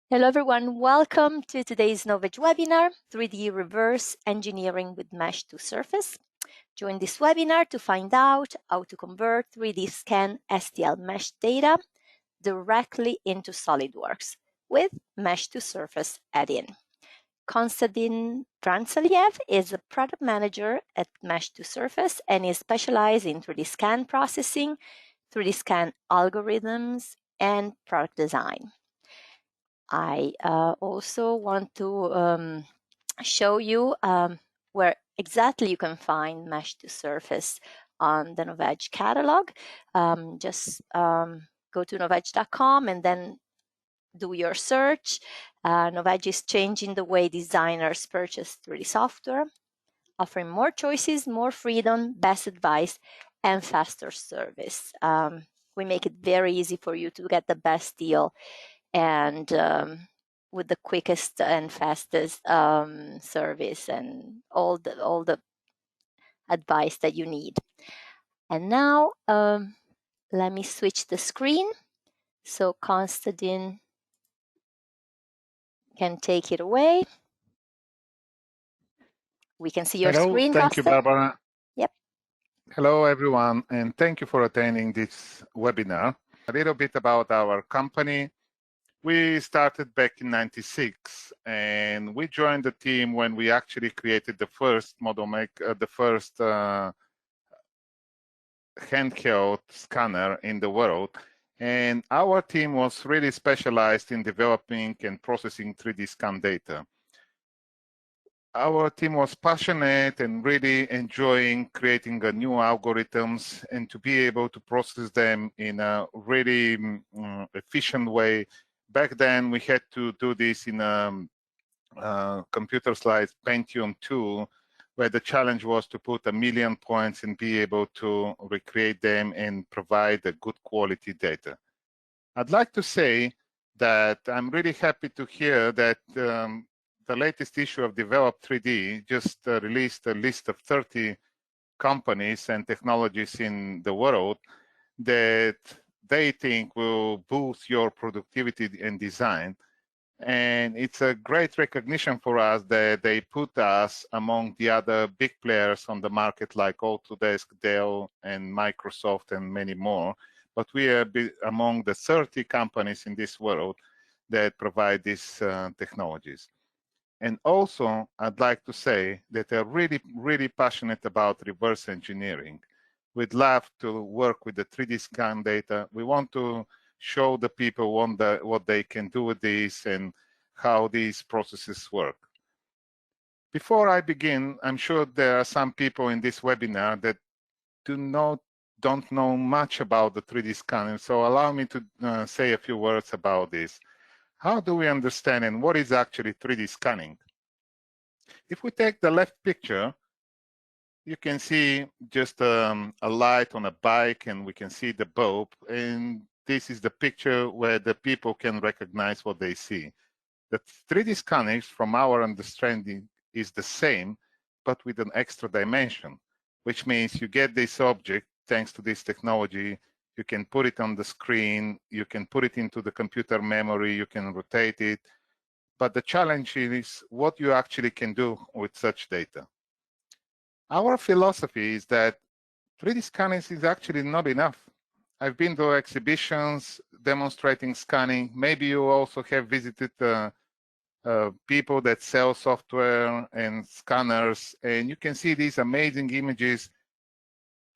Hello everyone, welcome to today's Knowledge webinar, 3D Reverse Engineering with Mesh2Surface. Join this webinar to find out how to convert 3D scan STL mesh data directly into SOLIDWORKS with Mesh2Surface add-in. Konstantin Transaliev is a product manager at Mesh2Surface and is specialized in 3D scan processing, 3D scan algorithms, and product design. I also want to show you where exactly you can find Mesh2Surface on the Knowledge catalog. Just go to knowledge.com and then do your search. Knowledge is changing the way designers purchase 3D software, offering more choices, more freedom, best advice, and faster service. We make it very easy for you to get the best deal and with the quickest and fastest service and all the advice that you need. And now let me switch the screen so Konstantin can take it away. We can see your screen, Thank you, Barbara. Yep. Hello, everyone, and thank you for attending this webinar. A little bit about our company. We started back in '96, and we joined the team when we actually created the first handheld scanner in the world. And our team was really specialized in developing and processing 3D scan data. Our team was passionate and really enjoying creating new algorithms and to be able to process them in a really efficient way. Back then, we had to do this in computers like Pentium 2, where the challenge was to put 1 million points and be able to recreate them and provide a good quality data. I'd like to say that I'm really happy to hear that the latest issue of Develop 3D just released a list of 30 companies and technologies in the world that they think will boost your productivity and design. And it's a great recognition for us that they put us among the other big players on the market like Autodesk, Dell, and Microsoft, and many more. But we are among the 30 companies in this world that provide these technologies. And also, I'd like to say that they're really, really passionate about reverse engineering. We'd love to work with the 3D scan data. We want to show the people what they can do with this and how these processes work. Before I begin, I'm sure there are some people in this webinar that don't know much about the 3D scanning, so allow me to say a few words about this. How do we understand and what is actually 3D scanning? If we take the left picture, you can see just a light on a bike and we can see the bulb, and this is the picture where the people can recognize what they see. The 3D scanning, from our understanding, is the same, but with an extra dimension, which means you get this object thanks to this technology. You can put it on the screen, you can put it into the computer memory, you can rotate it. But the challenge is what you actually can do with such data. Our philosophy is that 3D scanning is actually not enough. I've been to exhibitions demonstrating scanning. Maybe you also have visited people that sell software and scanners, and you can see these amazing images,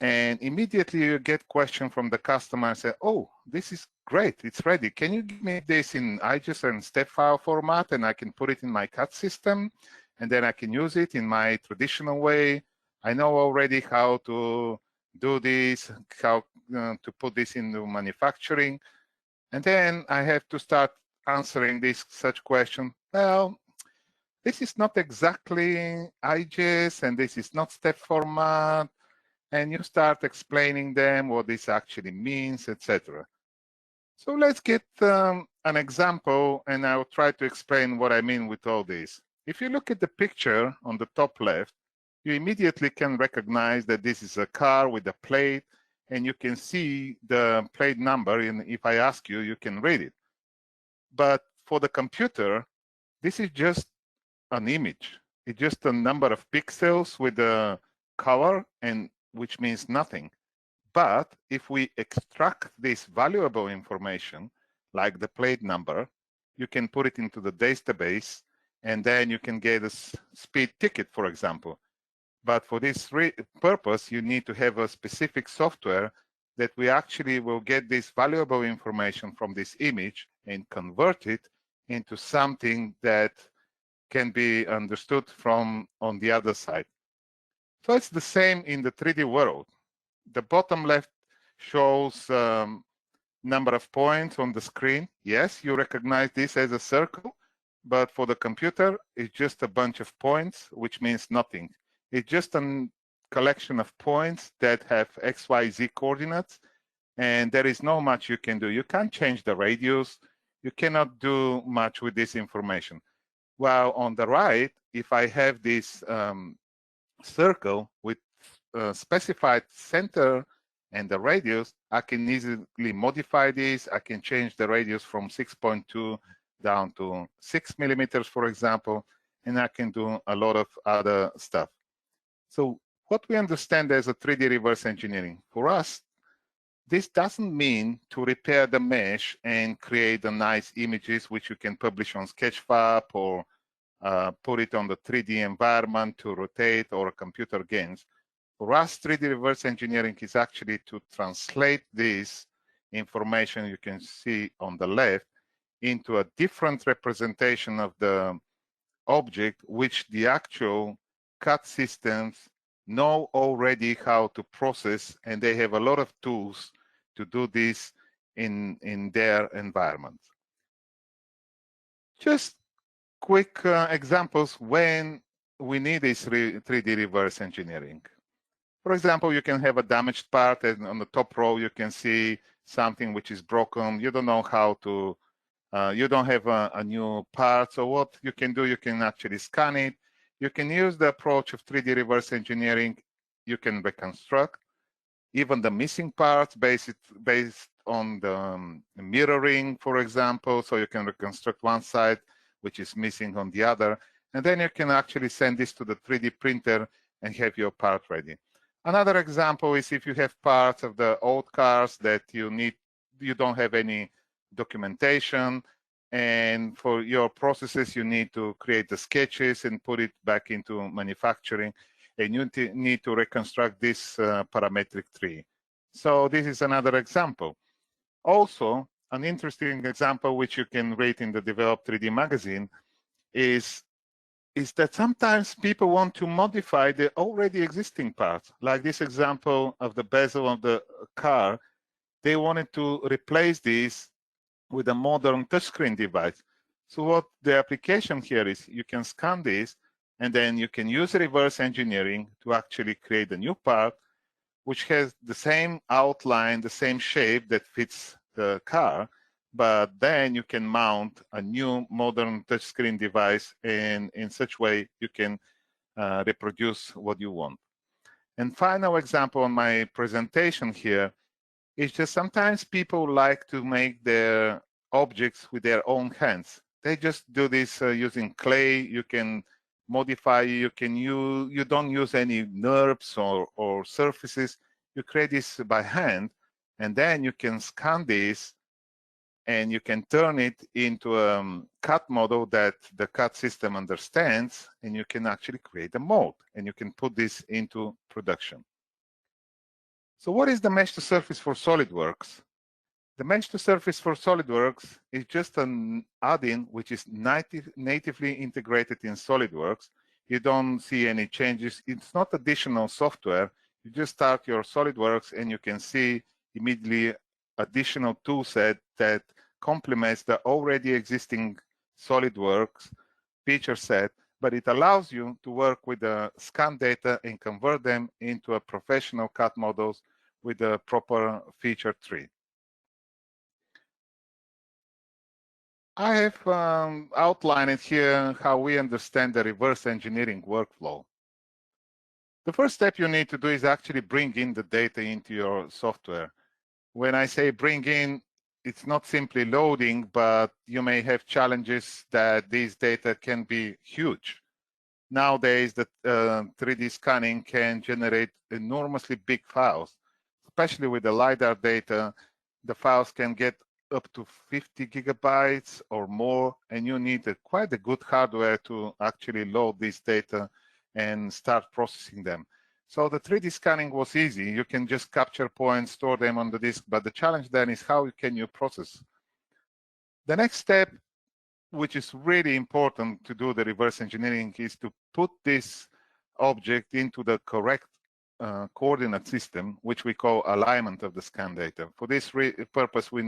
and immediately you get question from the customer and say, oh, this is great, it's ready. Can you give me this in IGES and step file format, and I can put it in my CAD system, and then I can use it in my traditional way. I know already how to do this, how to put this into manufacturing. And then I have to start answering such question. Well, this is not exactly IGES, and this is not step format. And you start explaining them what this actually means, etc. So let's get an example, and I'll try to explain what I mean with all this. If you look at the picture on the top left, you immediately can recognize that this is a car with a plate, and you can see the plate number, and if I ask you, you can read it. But for the computer, this is just an image. It's just a number of pixels with a color, and which means nothing. But if we extract this valuable information, like the plate number, you can put it into the database, and then you can get a speed ticket, for example. But for this purpose, you need to have a specific software that we actually will get this valuable information from this image and convert it into something that can be understood from on the other side. So it's the same in the 3D world. The bottom left shows number of points on the screen. Yes, you recognize this as a circle, but for the computer, it's just a bunch of points, which means nothing. It's just a collection of points that have X, Y, Z coordinates, and there is not much you can do. You can't change the radius. You cannot do much with this information. While on the right, if I have this circle with a specified center and the radius, I can easily modify this. I can change the radius from 6.2 down to 6 millimeters, for example, and I can do a lot of other stuff. So what we understand as a 3D reverse engineering, for us, this doesn't mean to repair the mesh and create the nice images which you can publish on Sketchfab or put it on the 3D environment to rotate or computer games. For us, 3D reverse engineering is actually to translate this information you can see on the left into a different representation of the object, which the actual CAD systems know already how to process, and they have a lot of tools to do this in their environment. Just quick examples when we need this 3D reverse engineering. For example, you can have a damaged part, and on the top row you can see something which is broken. You don't know how to, you don't have a new part. So what you can do, you can actually scan it. You can use the approach of 3D reverse engineering. You can reconstruct even the missing parts based on the mirroring, for example. So you can reconstruct one side which is missing on the other. And then you can actually send this to the 3D printer and have your part ready. Another example is if you have parts of the old cars that you don't have any documentation, and for your processes, you need to create the sketches and put it back into manufacturing, and you need to reconstruct this parametric tree. So this is another example. Also, an interesting example which you can read in the Develop 3D magazine is that sometimes people want to modify the already existing parts. Like this example of the bezel of the car, they wanted to replace this with a modern touchscreen device. So what the application here is, you can scan this, and then you can use reverse engineering to actually create a new part which has the same outline, the same shape that fits the car, but then you can mount a new modern touchscreen device, and in such way you can reproduce what you want. And final example on my presentation here is just sometimes people like to make their objects with their own hands. They just do this using clay. You can modify, you don't use any NURBS or surfaces. You create this by hand, and then you can scan this and you can turn it into a CAD model that the CAD system understands, and you can actually create a mold, and you can put this into production. So what is the Mesh2Surface for SolidWorks? The Mesh2Surface for SolidWorks is just an add-in which is natively integrated in SolidWorks. You don't see any changes. It's not additional software. You just start your SolidWorks and you can see immediately additional tool set that complements the already existing SolidWorks feature set, but it allows you to work with the scan data and convert them into a professional CAD models with a proper feature tree. I have outlined here how we understand the reverse engineering workflow. The first step you need to do is actually bring in the data into your software. When I say bring in, it's not simply loading, but you may have challenges that these data can be huge. Nowadays, the 3D scanning can generate enormously big files, especially with the LiDAR data. The files can get up to 50 gigabytes or more, and you need quite a good hardware to actually load this data and start processing them. So the 3D scanning was easy. You can just capture points, store them on the disk, but the challenge then is how can you process? The next step, which is really important to do the reverse engineering, is to put this object into the correct coordinate system, which we call alignment of the scan data. For this purpose, we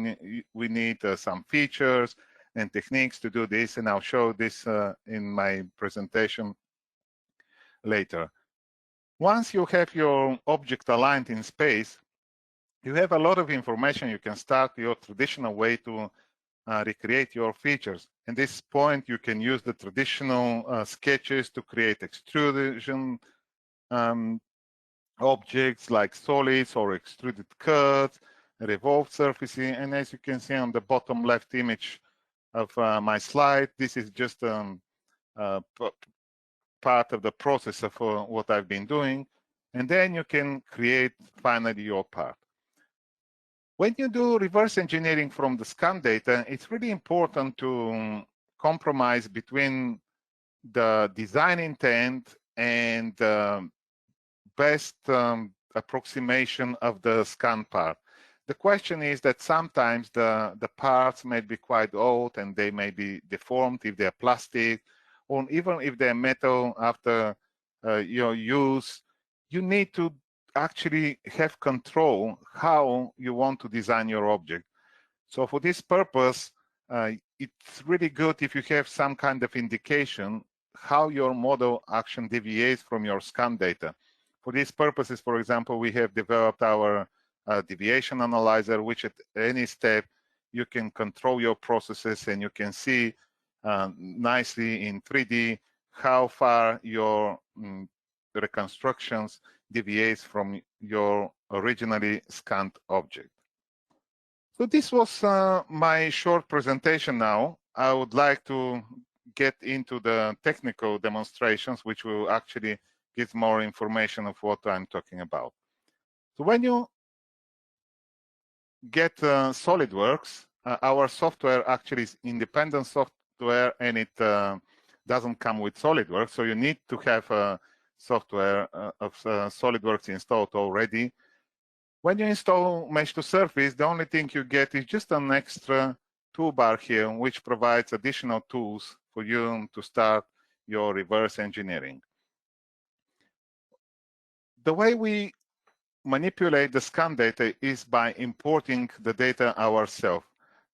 need some features and techniques to do this, and I'll show this in my presentation later. Once you have your object aligned in space, you have a lot of information. You can start your traditional way to recreate your features. At this point, you can use the traditional sketches to create extrusion objects like solids or extruded cuts, revolved surfaces, and as you can see on the bottom left image of my slide, this is just part of the process of what I've been doing, and then you can create finally your part. When you do reverse engineering from the scan data, it's really important to compromise between the design intent and the best approximation of the scan part. The question is that sometimes the parts may be quite old and they may be deformed if they're plastic, or even if they're metal after your use. You need to actually have control how you want to design your object. So for this purpose, it's really good if you have some kind of indication how your model action deviates from your scan data. For these purposes, for example, we have developed our deviation analyzer, which at any step you can control your processes and you can see nicely in 3D how far your reconstructions deviates from your originally scanned object. So this was my short presentation now. I would like to get into the technical demonstrations, which will actually give more information of what I'm talking about. So when you get SolidWorks, our software actually is independent software, and it doesn't come with SolidWorks. So you need to have software of SolidWorks installed already. When you install Mesh2Surface, the only thing you get is just an extra toolbar here, which provides additional tools for you to start your reverse engineering. The way we manipulate the scan data is by importing the data ourselves.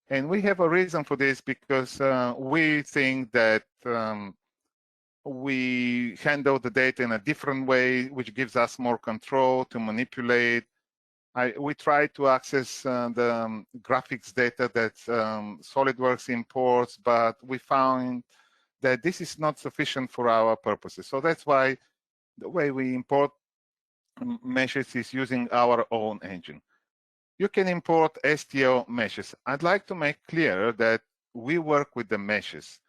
And we have a reason for this, because we think that we handle the data in a different way, which gives us more control to manipulate. We try to access the graphics data that SolidWorks imports, but we found that this is not sufficient for our purposes. So that's why the way we import meshes is using our own engine. You can import STL meshes. I'd like to make clear that we work with the meshes.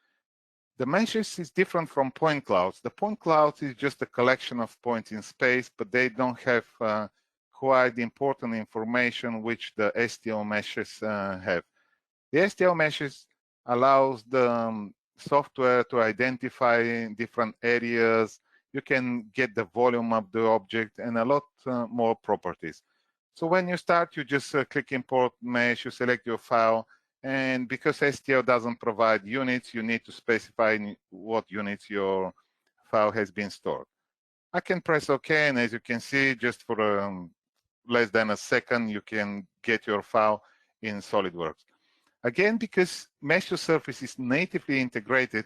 The meshes is different from point clouds. The point clouds is just a collection of points in space, but they don't have quite important information which the STL meshes have. The STL meshes allows the software to identify different areas. You can get the volume of the object and a lot more properties. So when you start, you just click import mesh, you select your file, and because STL doesn't provide units, you need to specify what units your file has been stored. I can press OK, and as you can see, just for less than a second, you can get your file in SolidWorks. Again, because Mesh2Surface is natively integrated,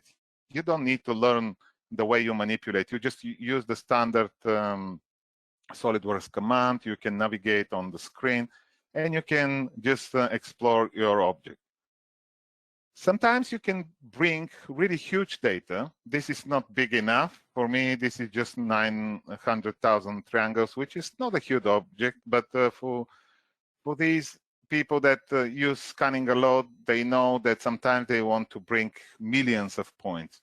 you don't need to learn the way you manipulate. You just use the standard SolidWorks command. You can navigate on the screen, and you can just explore your object. Sometimes you can bring really huge data. This is not big enough. For me, this is just 900,000 triangles, which is not a huge object, but for these people that use scanning a lot, they know that sometimes they want to bring millions of points.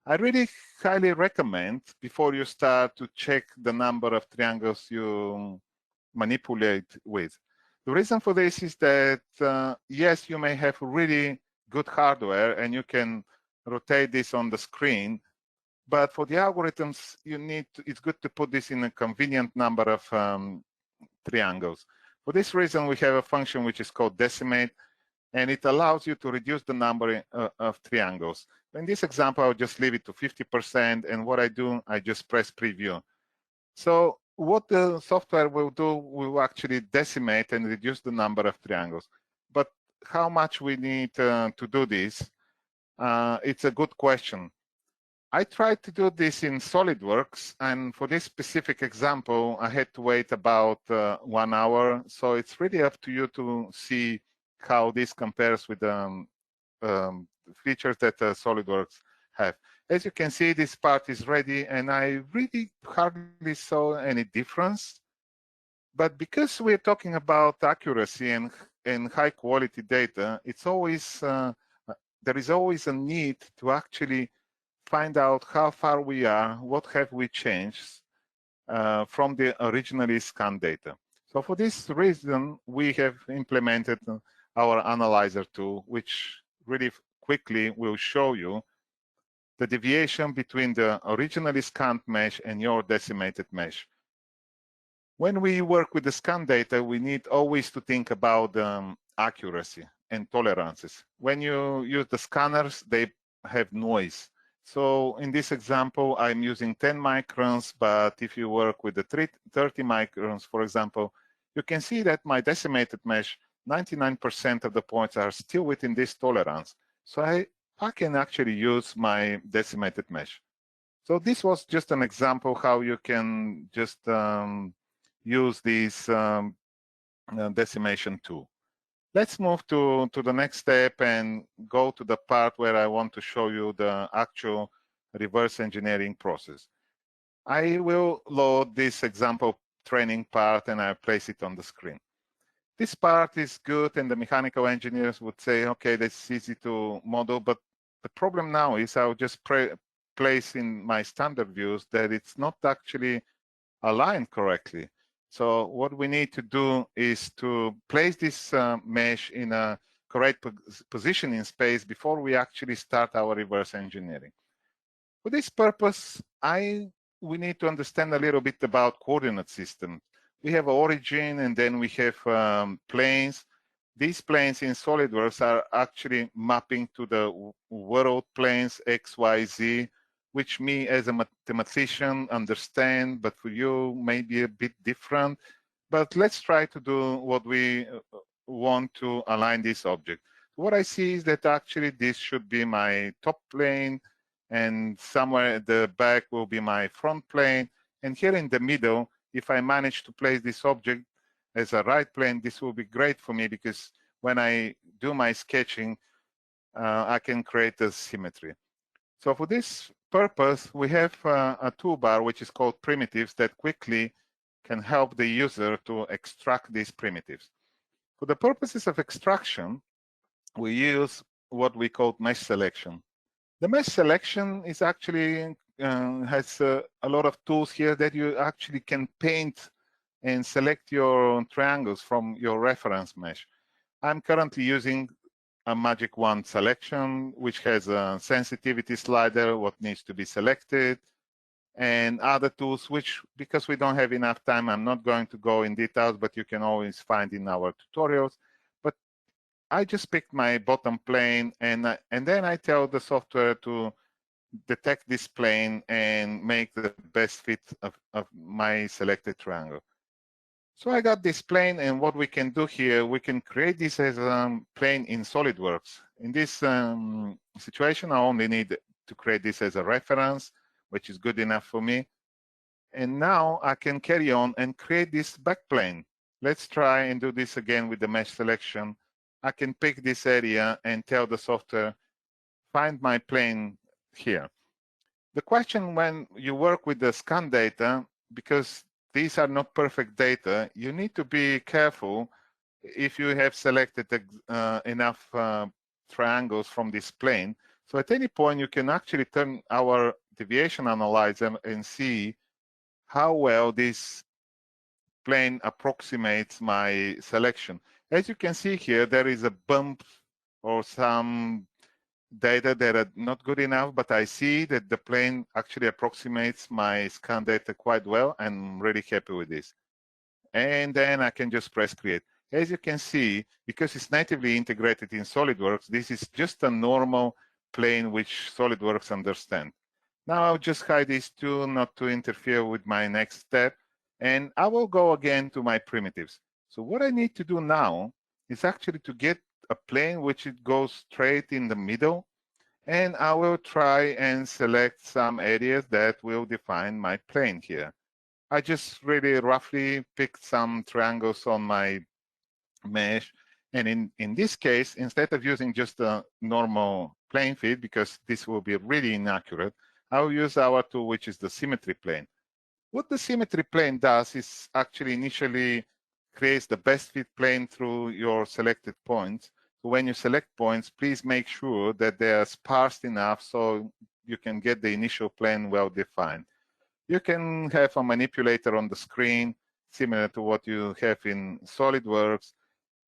I really highly recommend, before you start, to check the number of triangles you manipulate with. The reason for this is that, yes, you may have really good hardware and you can rotate this on the screen, but for the algorithms, it's good to put this in a convenient number of triangles. For this reason, we have a function which is called decimate, and it allows you to reduce the number of triangles. In this example, I'll just leave it to 50%, and what I do, I just press preview. So what the software will do, will actually decimate and reduce the number of triangles. But how much we need to do this, it's a good question. I tried to do this in SolidWorks, and for this specific example, I had to wait about 1 hour. So it's really up to you to see how this compares with features that SolidWorks have. As you can see, this part is ready, and I really hardly saw any difference. But because we're talking about accuracy and high quality data, it's always there is always a need to actually find out how far we are, what have we changed from the originally scanned data. So for this reason, we have implemented our analyzer tool, which really quickly will show you the deviation between the originally scanned mesh and your decimated mesh. When we work with the scan data, we need always to think about accuracy and tolerances. When you use the scanners, they have noise. So in this example, I'm using 10 microns, but if you work with the 30 microns, for example, you can see that my decimated mesh, 99% of the points are still within this tolerance. So I can actually use my decimated mesh. So this was just an example how you can just use this decimation tool. Let's move to the next step and go to the part where I want to show you the actual reverse engineering process. I will load this example training part and I place it on the screen. This part is good, and the mechanical engineers would say, okay, that's easy to model, but the problem now is I'll just place in my standard views that it's not actually aligned correctly. So what we need to do is to place this mesh in a correct position in space before we actually start our reverse engineering. For this purpose, we need to understand a little bit about coordinate systems. We have origin, and then we have planes. These planes in SolidWorks are actually mapping to the world planes X, Y, Z, which me as a mathematician understand, but for you may be a bit different. But let's try to do what we want to align this object. What I see is that actually this should be my top plane, and somewhere at the back will be my front plane. And here in the middle, if I manage to place this object as a right plane, this will be great for me, because when I do my sketching, I can create a symmetry. So for this purpose, we have a toolbar which is called primitives that quickly can help the user to extract these primitives. For the purposes of extraction, we use what we call mesh selection. The mesh selection is actually has a lot of tools here that you actually can paint and select your triangles from your reference mesh. I'm currently using a Magic Wand selection, which has a sensitivity slider, what needs to be selected, and other tools, which, because we don't have enough time, I'm not going to go in details, but you can always find in our tutorials. But I just picked my bottom plane, and then I tell the software to detect this plane and make the best fit of my selected triangle. So I got this plane, and what we can do here, we can create this as a plane in SolidWorks. In this situation, I only need to create this as a reference, which is good enough for me. And now I can carry on and create this backplane. Let's try and do this again with the mesh selection. I can pick this area and tell the software, find my plane here. The question when you work with the scan data, because these are not perfect data, you need to be careful if you have selected enough triangles from this plane. So at any point, you can actually turn our deviation analyzer and see how well this plane approximates my selection. As you can see here, there is a bump or some data that are not good enough, but I see that the plane actually approximates my scan data quite well, and I'm really happy with this. And then I can just press create. As you can see, because it's natively integrated in SolidWorks, this is just a normal plane which SolidWorks understands. Now I'll just hide these two not to interfere with my next step, and I will go again to my primitives. So what I need to do now is actually to get a plane which it goes straight in the middle, and I will try and select some areas that will define my plane here. I just really roughly picked some triangles on my mesh. And in this case, instead of using just a normal plane feed, because this will be really inaccurate, I'll use our tool, which is the symmetry plane. What the symmetry plane does is actually initially creates the best fit plane through your selected points. So when you select points, please make sure that they are sparse enough so you can get the initial plane well defined. You can have a manipulator on the screen, similar to what you have in SolidWorks.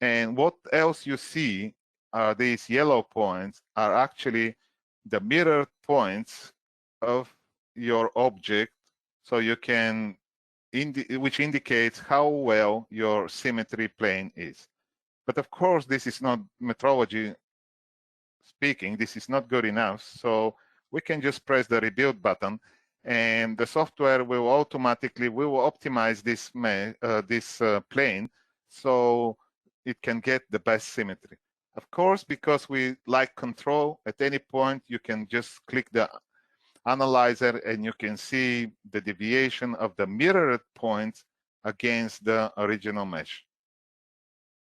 And what else you see are these yellow points are actually the mirrored points of your object, so you can, which indicates how well your symmetry plane is. But of course, this is not metrology speaking, this is not good enough. So we can just press the rebuild button, and the software will automatically, we will optimize this plane so it can get the best symmetry. Of course, because we like control, at any point you can just click the analyzer and you can see the deviation of the mirrored points against the original mesh.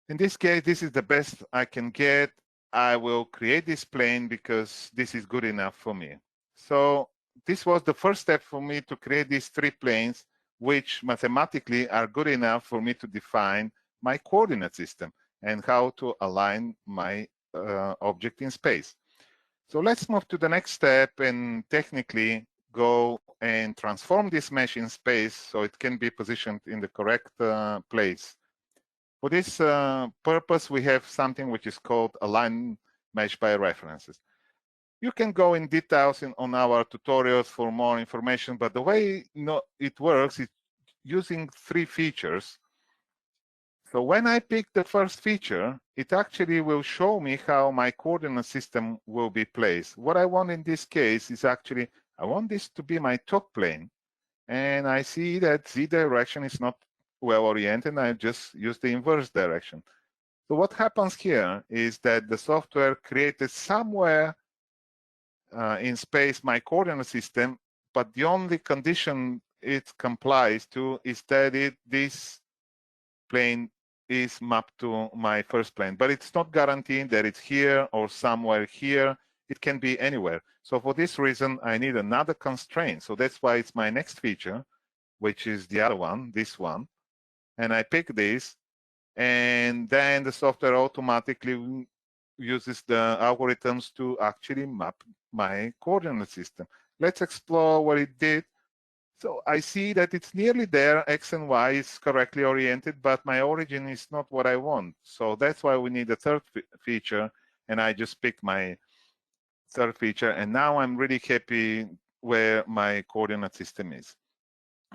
In this case, this is the best I can get. I will create this plane because this is good enough for me. So this was the first step for me to create these three planes, which mathematically are good enough for me to define my coordinate system and how to align my object in space. So let's move to the next step and technically go and transform this mesh in space so it can be positioned in the correct place. For this purpose, we have something which is called align mesh by references. You can go in details on our tutorials for more information, but the way it works is using three features. So when I pick the first feature, it actually will show me how my coordinate system will be placed. What I want in this case is actually, I want this to be my top plane. And I see that Z direction is not well oriented. I just use the inverse direction. So what happens here is that the software created somewhere in space my coordinate system, but the only condition it complies to is that this plane is mapped to my first plane, but it's not guaranteed that it's here or somewhere here. It can be anywhere. So for this reason, I need another constraint. So that's why it's my next feature, which is the other one, this one. And I pick this, and then the software automatically uses the algorithms to actually map my coordinate system. Let's explore what it did. So I see that it's nearly there, X and Y is correctly oriented, but my origin is not what I want. So that's why we need a third feature, and I just picked my third feature, and now I'm really happy where my coordinate system is.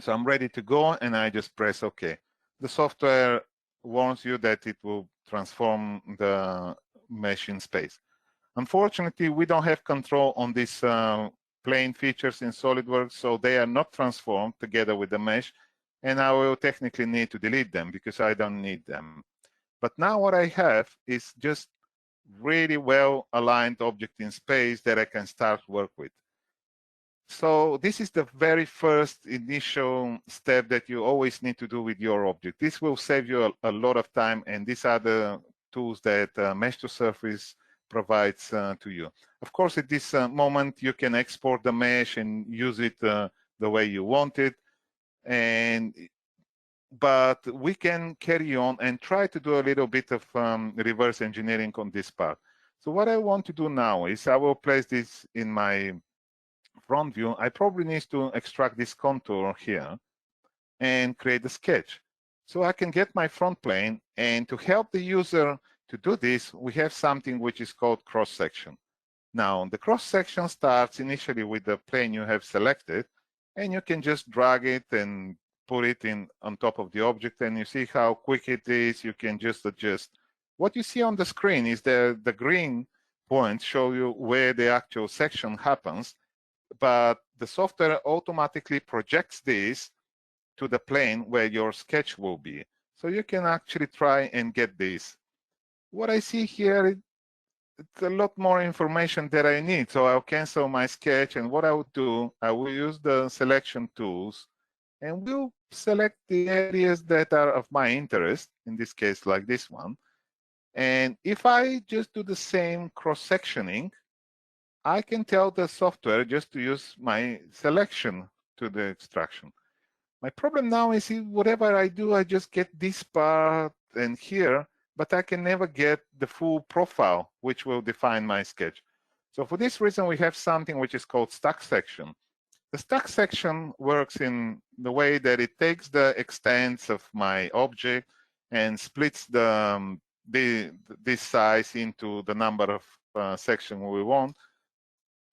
So I'm ready to go, and I just press OK. The software warns you that it will transform the mesh in space. Unfortunately, we don't have control on these plane features in SolidWorks, so they are not transformed together with the mesh, and I will technically need to delete them because I don't need them. But now what I have is just really well aligned object in space that I can start work with. So this is the very first initial step that you always need to do with your object. This will save you a lot of time, and these are the tools that Mesh2Surface provides to you. Of course, at this moment, you can export the mesh and use it the way you want it. And but we can carry on and try to do a little bit of reverse engineering on this part. So what I want to do now is I will place this in my front view. I probably need to extract this contour here and create a sketch. So I can get my front plane, and to help the user to do this, we have something which is called cross-section. Now, the cross-section starts initially with the plane you have selected, and you can just drag it and put it in on top of the object, and you see how quick it is. You can just adjust. What you see on the screen is the green points show you where the actual section happens, but the software automatically projects this to the plane where your sketch will be. So you can actually try and get this. What I see here, it's a lot more information that I need. So I'll cancel my sketch, and what I will do, I will use the selection tools, and we'll select the areas that are of my interest, in this case like this one. And if I just do the same cross-sectioning, I can tell the software just to use my selection to the extraction. My problem now is whatever I do, I just get this part and here, but I can never get the full profile, which will define my sketch. So for this reason, we have something which is called stack section. The stack section works in the way that it takes the extents of my object and splits this size into the number of sections we want,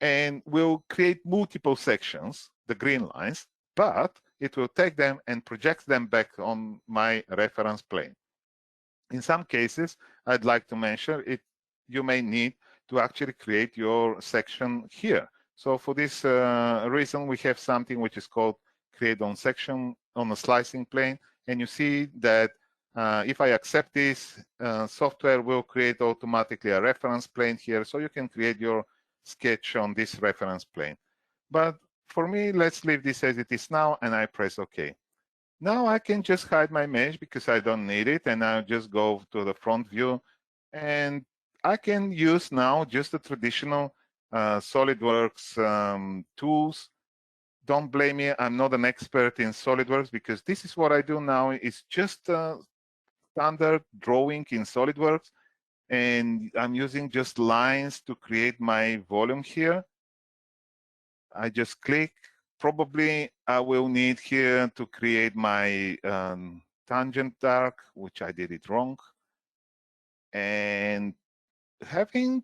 and will create multiple sections, the green lines, but it will take them and project them back on my reference plane. In some cases, I'd like to mention it, you may need to actually create your section here. So for this reason, we have something which is called create on section on a slicing plane. And you see that if I accept this, software will create automatically a reference plane here. So you can create your sketch on this reference plane. But for me, let's leave this as it is now, and I press OK. Now I can just hide my mesh because I don't need it, and I'll just go to the front view, and I can use now just the traditional SolidWorks tools. Don't blame me, I'm not an expert in SolidWorks, because this is what I do now. It's just standard drawing in SolidWorks, and I'm using just lines to create my volume here. I just click. Probably I will need here to create my tangent arc, which I did it wrong. And having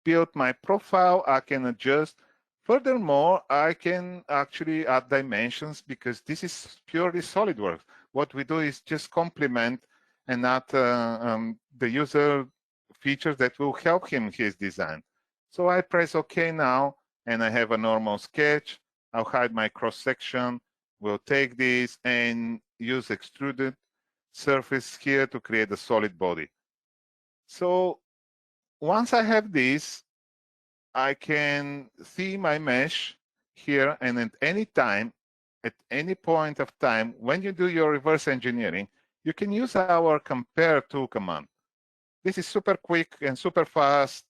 built my profile, I can adjust. Furthermore, I can actually add dimensions, because this is purely SolidWorks. What we do is just complement and add the user features that will help him his design. So I press OK now, and I have a normal sketch. I'll hide my cross-section. We'll take this and use extruded surface here to create a solid body. So once I have this, I can see my mesh here, and at any time, at any point of time, when you do your reverse engineering, you can use our compare to command. This is super quick and super fast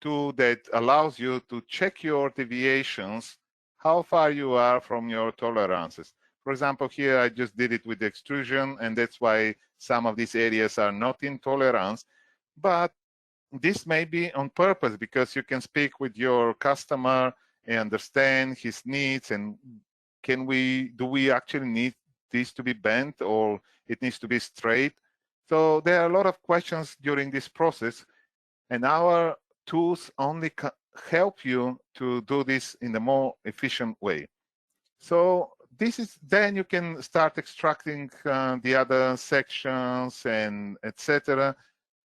tool that allows you to check your deviations, how far you are from your tolerances. For example, here I just did it with the extrusion, and that's why some of these areas are not in tolerance. But this may be on purpose, because you can speak with your customer and understand his needs, and do we actually need this to be bent, or it needs to be straight? So there are a lot of questions during this process, and our tools only help you to do this in a more efficient way. So this is, then you can start extracting the other sections and etc.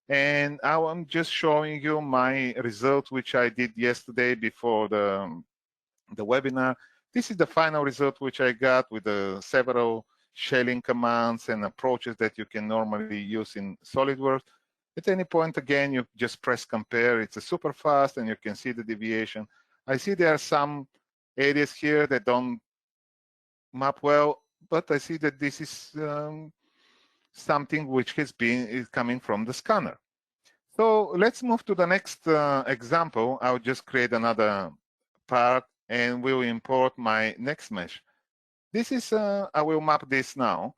And I'm just showing you my result, which I did yesterday before the webinar. This is the final result which I got with the several shelling commands and approaches that you can normally use in SolidWorks. At any point, again, you just press compare. It's super fast, and you can see the deviation. I see there are some areas here that don't map well, but I see that this is something which is coming from the scanner. So let's move to the next example. I'll just create another part, and we'll import my next mesh. This is, I will map this now.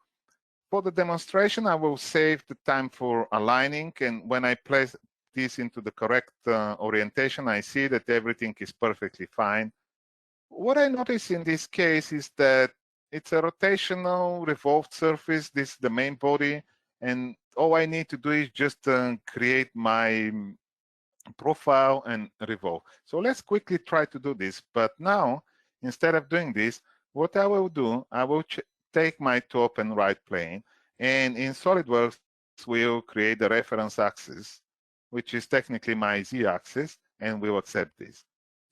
For the demonstration, I will save the time for aligning, and when I place this into the correct orientation, I see that everything is perfectly fine. What I notice in this case is that it's a rotational revolved surface. This is the main body, and all I need to do is just create my profile and revolve. So let's quickly try to do this. But now, instead of doing this, what I will do, I will take my top and right plane, and in SolidWorks, we'll create the reference axis, which is technically my z-axis, and we'll accept this.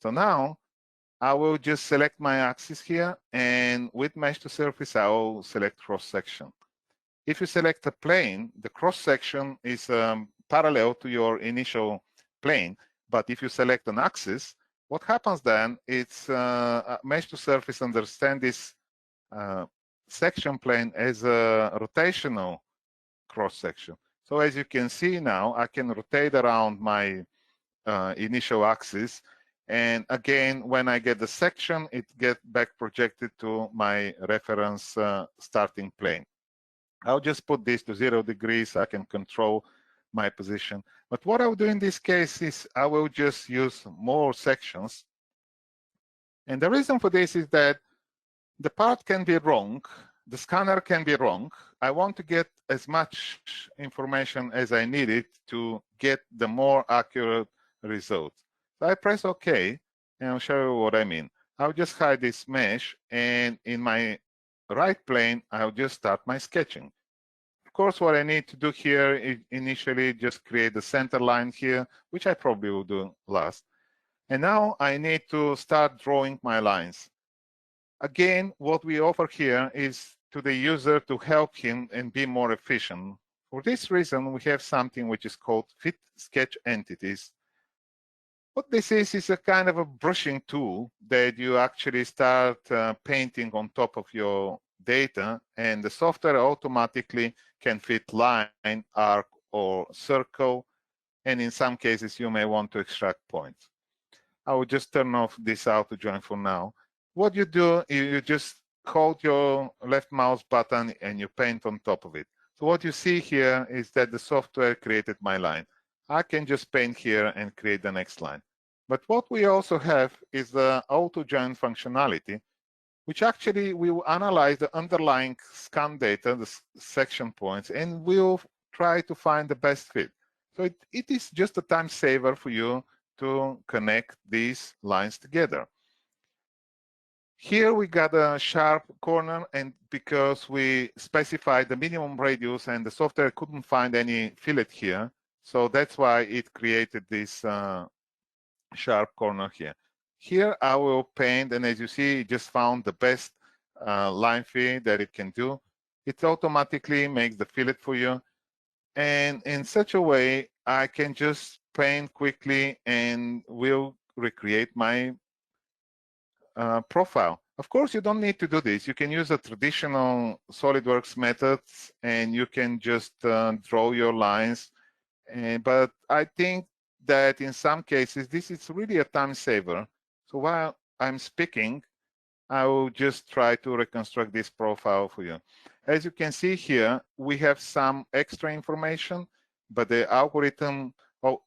So now, I will just select my axis here, and with Mesh2Surface, I will select cross-section. If you select a plane, the cross-section is parallel to your initial plane, but if you select an axis, what happens then, it's Mesh2Surface understand this section plane as a rotational cross-section. So as you can see now, I can rotate around my initial axis, and again, when I get the section, it gets back projected to my reference starting plane. I'll just put this to 0 degrees. I can control my position. But what I'll do in this case is I will just use more sections. And the reason for this is that the part can be wrong. The scanner can be wrong. I want to get as much information as I need it to get the more accurate result. So I press OK, and I'll show you what I mean. I'll just hide this mesh, and in my right plane, I'll just start my sketching. Of course, what I need to do here is initially just create the center line here, which I probably will do last. And now I need to start drawing my lines. Again, what we offer here is to the user to help him and be more efficient. For this reason, we have something which is called Fit Sketch Entities. What this is a kind of a brushing tool that you actually start painting on top of your data, and the software automatically can fit line, arc, or circle, and in some cases you may want to extract points. I will just turn off this auto join for now. What you do, you just hold your left mouse button and you paint on top of it. So what you see here is that the software created my line. I can just paint here and create the next line. But what we also have is the auto join functionality, which actually will analyze the underlying scan data, the section points, and will try to find the best fit. So it is just a time saver for you to connect these lines together. Here we got a sharp corner, and because we specified the minimum radius and the software couldn't find any fillet here, so that's why it created this sharp corner here. Here I will paint, and as you see, it just found the best line fit that it can do. It automatically makes the fillet for you, and in such a way I can just paint quickly and will recreate my profile. Of course, you don't need to do this. You can use a traditional SolidWorks methods, and you can just draw your lines. But I think that in some cases, this is really a time saver. So while I'm speaking, I will just try to reconstruct this profile for you. As you can see here, we have some extra information, but the algorithm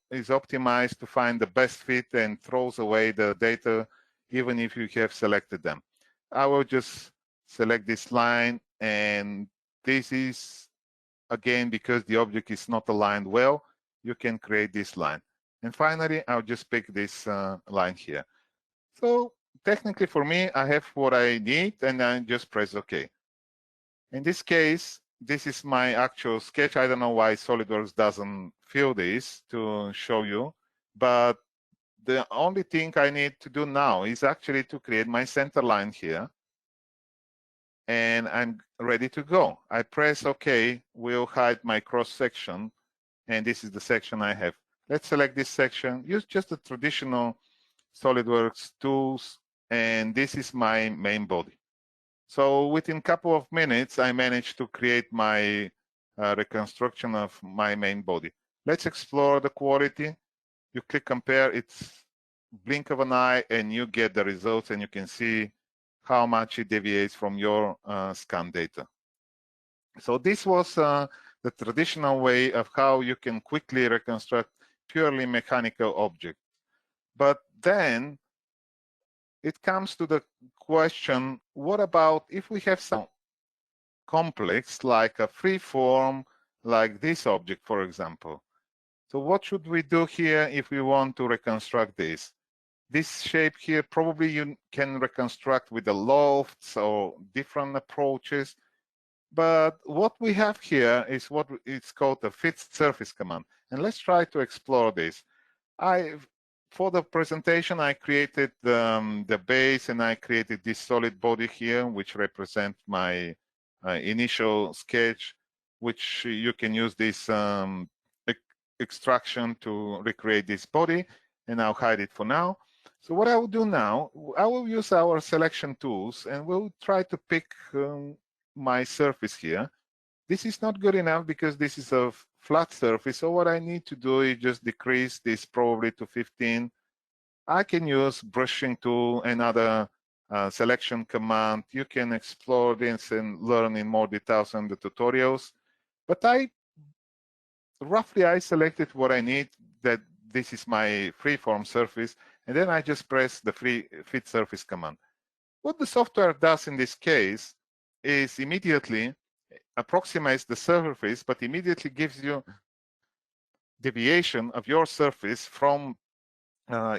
is optimized to find the best fit and throws away the data even if you have selected them. I will just select this line, and this is, again, because the object is not aligned well, you can create this line. And finally, I'll just pick this line here. So technically for me, I have what I need, and I just press OK. In this case, this is my actual sketch. I don't know why SolidWorks doesn't fill this to show you, but the only thing I need to do now is actually to create my center line here, and I'm ready to go. I press OK, will hide my cross section, and this is the section I have. Let's select this section, use just the traditional SolidWorks tools, and this is my main body. So within a couple of minutes, I managed to create my reconstruction of my main body. Let's explore the quality. You click compare, it's blink of an eye, and you get the results, and you can see how much it deviates from your scan data. So this was the traditional way of how you can quickly reconstruct purely mechanical objects. But then it comes to the question, what about if we have some complex, like a free form, like this object, for example? So what should we do here if we want to reconstruct this? This shape here, probably you can reconstruct with the lofts or different approaches. But what we have here is what it's called a fit surface command. And let's try to explore this. For the presentation, I created the base, and I created this solid body here, which represents my initial sketch, which you can use this extraction to recreate this body, and I'll hide it for now. So what I will do now, I will use our selection tools, and we'll try to pick my surface here. This is not good enough because this is a flat surface. So what I need to do is just decrease this probably to 15. I can use brushing tool and other selection command. You can explore this and learn in more details in the tutorials. But roughly I selected what I need, that this is my freeform surface, and then I just press the fit surface command. What the software does in this case is immediately approximates the surface, but immediately gives you deviation of your surface from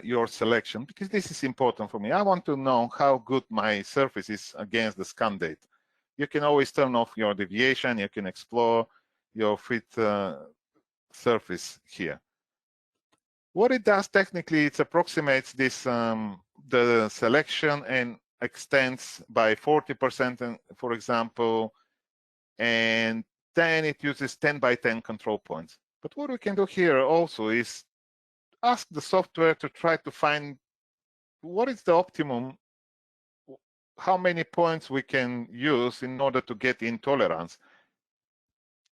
your selection, because this is important for me. I want to know how good my surface is against the scan data. You can always turn off your deviation. You can explore your fit surface here. What it does technically, it approximates this the selection and extends by 40%, for example, and then it uses 10 by 10 control points. But what we can do here also is ask the software to try to find what is the optimum, how many points we can use in order to get intolerance.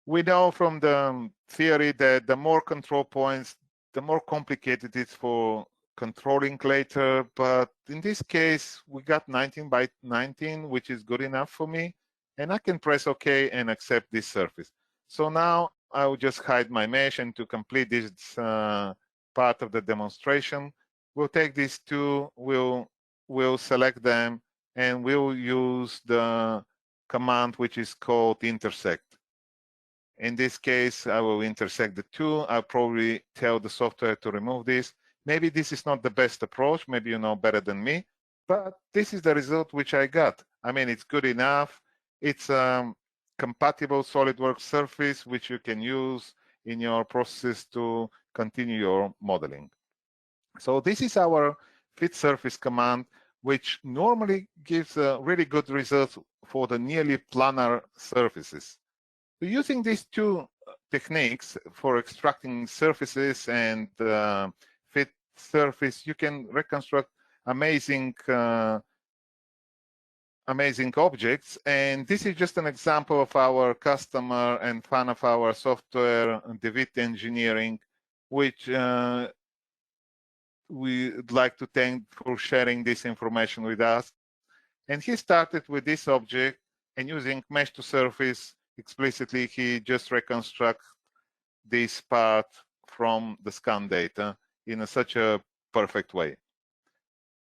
We know from the theory that the more control points, the more complicated it is for controlling later. But in this case, we got 19 by 19, which is good enough for me. And I can press OK and accept this surface. So now I will just hide my mesh, and to complete this part of the demonstration, we'll take these two, we'll select them, and we'll use the command which is called intersect. In this case, I will intersect the two. I'll probably tell the software to remove this. Maybe this is not the best approach. Maybe you know better than me. But this is the result which I got. I mean, it's good enough. It's a compatible SolidWorks surface which you can use in your process to continue your modeling. So this is our fit surface command, which normally gives really good results for the nearly planar surfaces. So using these two techniques for extracting surfaces and fit surface, you can reconstruct amazing objects. And this is just an example of our customer and fan of our software, Deviation Engineering, which we'd like to thank for sharing this information with us. And he started with this object, and using Mesh2Surface explicitly, he just reconstructs this part from the scan data in such a perfect way.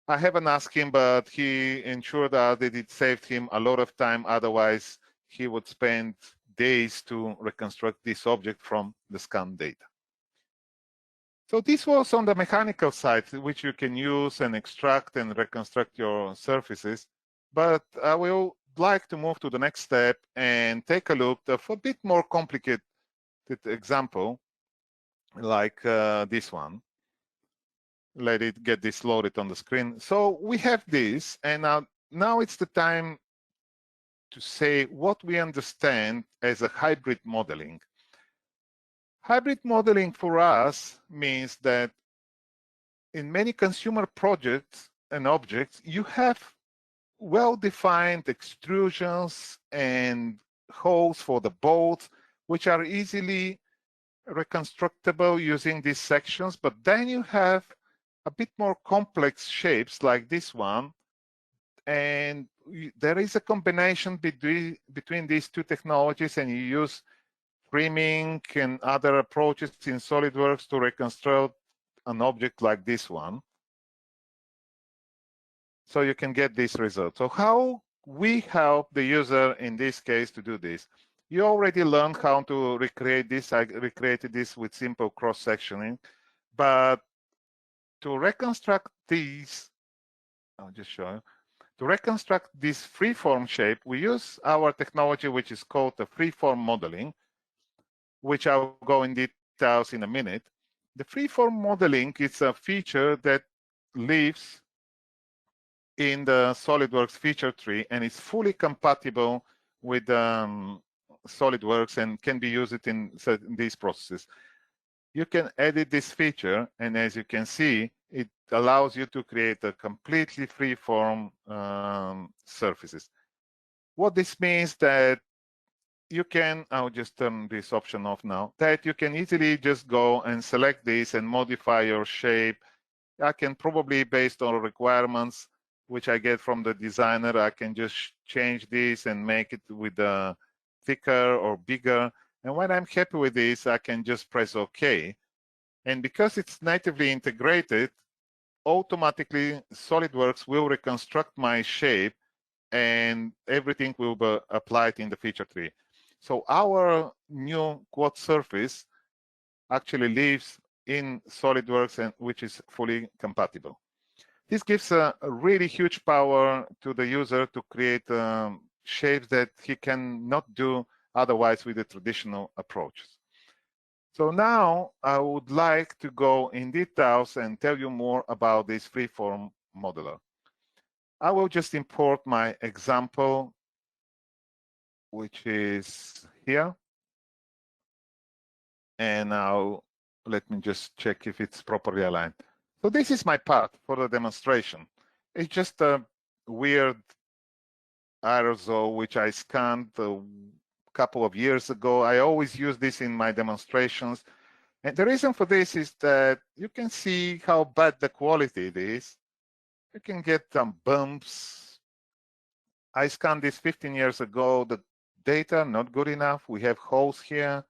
I haven't asked him, but he ensured that it saved him a lot of time. Otherwise, he would spend days to reconstruct this object from the scan data. So this was on the mechanical side, which you can use and extract and reconstruct your surfaces. But I will like to move to the next step and take a look at a bit more complicated example, like this one. Let it get this loaded on the screen. So we have this, and now it's the time to say what we understand as a hybrid modeling. Hybrid modeling for us means that in many consumer projects and objects, you have well-defined extrusions and holes for the bolts, which are easily reconstructible using these sections. But then you have a bit more complex shapes like this one, and there is a combination between these two technologies, and you use framing and other approaches in SolidWorks to reconstruct an object like this one. So you can get this result. So how we help the user in this case to do this? You already learned how to recreate this. I recreated this with simple cross-sectioning, but to reconstruct these, I'll just show you. To reconstruct this freeform shape, we use our technology, which is called the Freeform Modeling, which I'll go in details in a minute. The Freeform Modeling is a feature that lives in the SolidWorks feature tree and is fully compatible with SolidWorks and can be used in these processes. You can edit this feature, and as you can see, it allows you to create a completely freeform surfaces. What this means that you can, I'll just turn this option off now, that you can easily just go and select this and modify your shape. I can probably, based on requirements which I get from the designer, I can just change this and make it with a thicker or bigger. And when I'm happy with this, I can just press OK. And because it's natively integrated, automatically SolidWorks will reconstruct my shape and everything will be applied in the feature tree. So our new quad surface actually lives in SolidWorks, and which is fully compatible. This gives a really huge power to the user to create shapes that he cannot do otherwise with the traditional approaches. So now I would like to go in details and tell you more about this freeform modeler. I will just import my example, which is here. And now let me just check if it's properly aligned. So this is my path for the demonstration. It's just a weird aerosol which I scanned a couple of years ago. I always use this in my demonstrations. And the reason for this is that you can see how bad the quality it is. You can get some bumps. I scanned this 15 years ago. The data not good enough. We have holes here.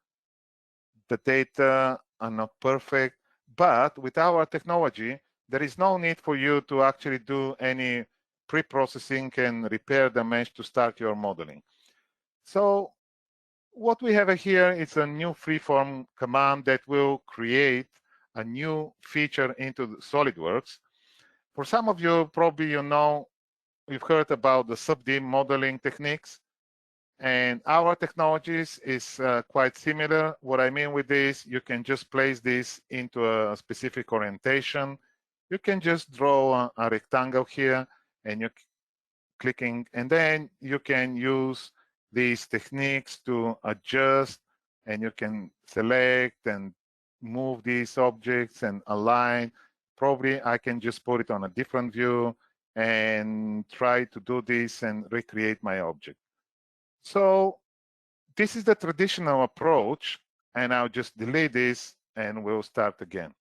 The data are not perfect. But with our technology, there is no need for you to actually do any pre-processing and repair the mesh to start your modeling. So what we have here is a new freeform command that will create a new feature into SolidWorks. For some of you, probably you've heard about the Subdim modeling techniques, and our technologies is quite similar. What I mean with this, you can just place this into a specific orientation. You can just draw a rectangle here, and you're clicking, and then you can use these techniques to adjust, and you can select and move these objects and align. Probably I can just put it on a different view and try to do this and recreate my object. So this is the traditional approach, and I'll just delete this and we'll start again.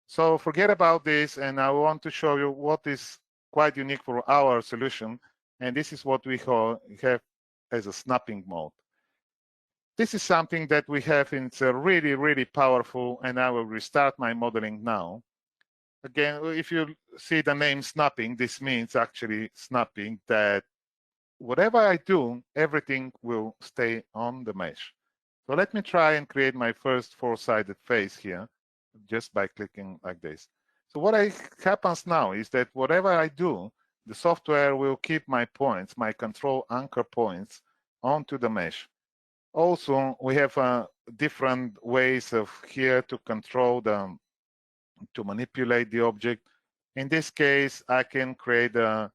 So forget about this, and I want to show you what is quite unique for our solution, and this is what we have as a snapping mode. This is something that we have, and it's really, really powerful, and I will restart my modeling now. Again, if you see the name snapping, this means actually snapping, that whatever I do, everything will stay on the mesh. So let me try and create my first four-sided face here just by clicking like this. So what happens now is that whatever I do, the software will keep my points, my control anchor points, onto the mesh. Also, we have different ways of here to control them, to manipulate the object. In this case, I can create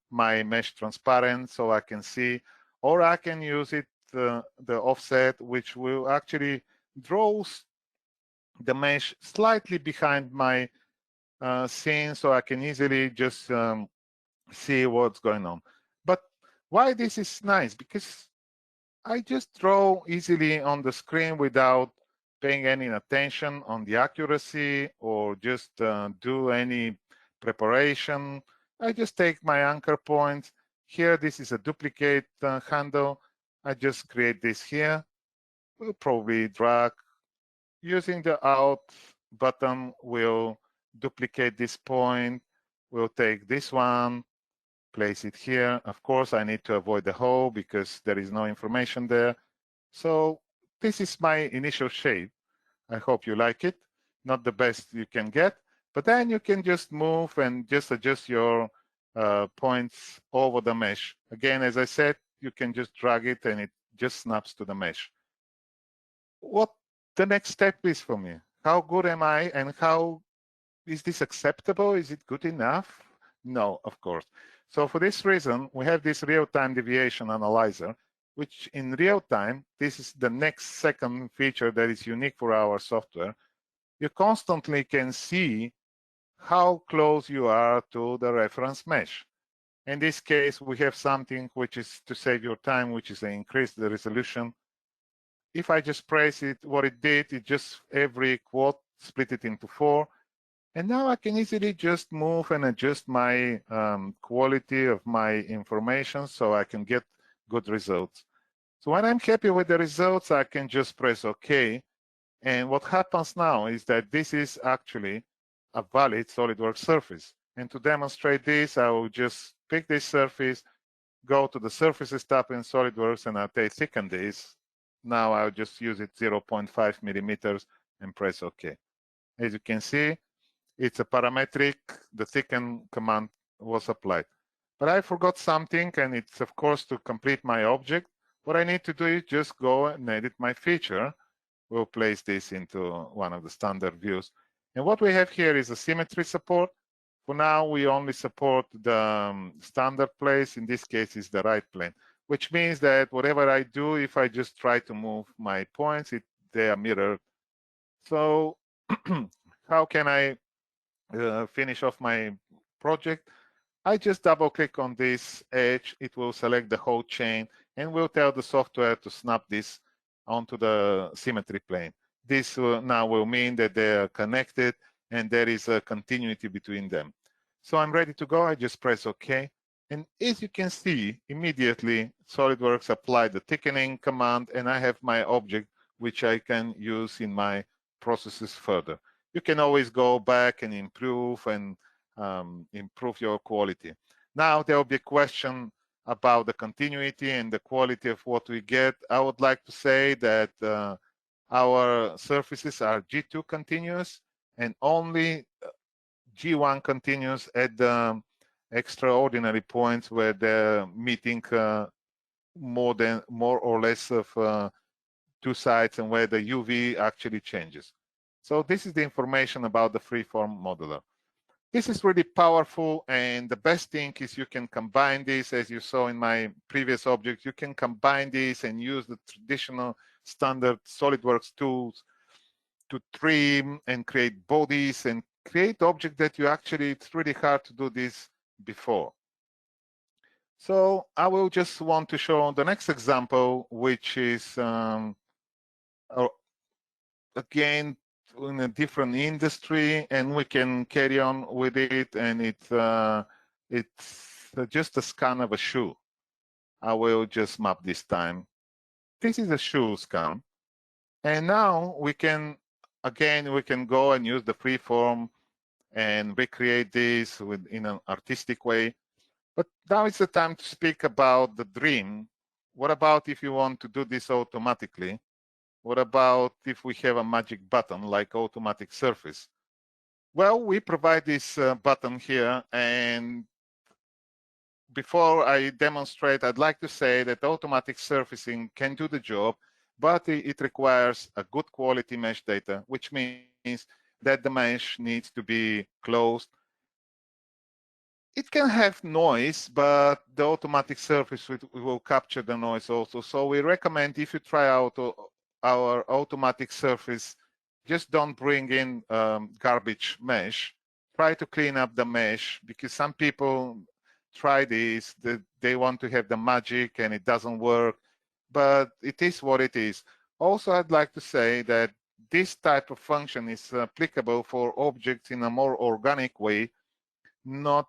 my mesh transparent so I can see, or I can use it, the offset, which will actually draw the mesh slightly behind my scene so I can easily just see what's going on. But why this is nice? Because I just draw easily on the screen without paying any attention on the accuracy or just do any preparation. I just take my anchor points, Here, this is a duplicate handle. I just create this here. We'll probably drag. Using the Alt button, we'll duplicate this point. We'll take this one, place it here. Of course, I need to avoid the hole because there is no information there. So this is my initial shape. I hope you like it. Not the best you can get, but then you can just move and just adjust your points over the mesh. Again, as I said, you can just drag it and it just snaps to the mesh. What the next step is for me? How good am I, and how is this acceptable? Is it good enough? No, of course. So for this reason, we have this real-time deviation analyzer, which in real time, this is the next second feature that is unique for our software. You constantly can see how close you are to the reference mesh. In this case, we have something which is to save your time, which is increase the resolution. If I just press it, what it did, it just every quote split it into 4. And now I can easily just move and adjust my quality of my information so I can get good results. So when I'm happy with the results, I can just press OK. And what happens now is that this is actually a valid SolidWorks surface. And to demonstrate this, I will just pick this surface, go to the Surfaces tab in SolidWorks, and I'll thicken this. Now I'll just use it 0.5 millimeters and press OK. As you can see, it's a parametric. The thicken command was applied. But I forgot something, and it's, of course, to complete my object. What I need to do is just go and edit my feature. We'll place this into one of the standard views. And what we have here is a symmetry support. For now, we only support the standard place. In this case, is the right plane, which means that whatever I do, if I just try to move my points, they are mirrored. So how can I finish off my project? I just double click on this edge. It will select the whole chain and will tell the software to snap this onto the symmetry plane. This now will mean that they are connected and there is a continuity between them. So I'm ready to go. I just press OK. And as you can see, immediately SolidWorks applied the thickening command, and I have my object, which I can use in my processes further. You can always go back and improve your quality. Now there will be a question about the continuity and the quality of what we get. I would like to say that our surfaces are G2 continuous and only G1 continuous at the extraordinary points where they're meeting more or less of 2 sides and where the UV actually changes. So this is the information about the Freeform modeler. This is really powerful, and the best thing is you can combine this, as you saw in my previous object, you can combine this and use the traditional standard SolidWorks tools to trim and create bodies and create objects that you actually, it's really hard to do this before. So I will just want to show the next example, which is, again, in a different industry, and we can carry on with it, and it's just a scan of a shoe. I will just map this time. This is a shoe scan, and now we can go and use the freeform and recreate this in an artistic way. But now it's the time to speak about the dream. What about if you want to do this automatically? What about if we have a magic button like automatic surface? Well, we provide this button here, and before I demonstrate, I'd like to say that automatic surfacing can do the job, but it requires a good quality mesh data, which means that the mesh needs to be closed. It can have noise, but the automatic surface will capture the noise also. So we recommend, if you try out our automatic surface, just don't bring in garbage mesh. Try to clean up the mesh, because some people try this, they want to have the magic and it doesn't work, but it is what it is. Also, I'd like to say that this type of function is applicable for objects in a more organic way, not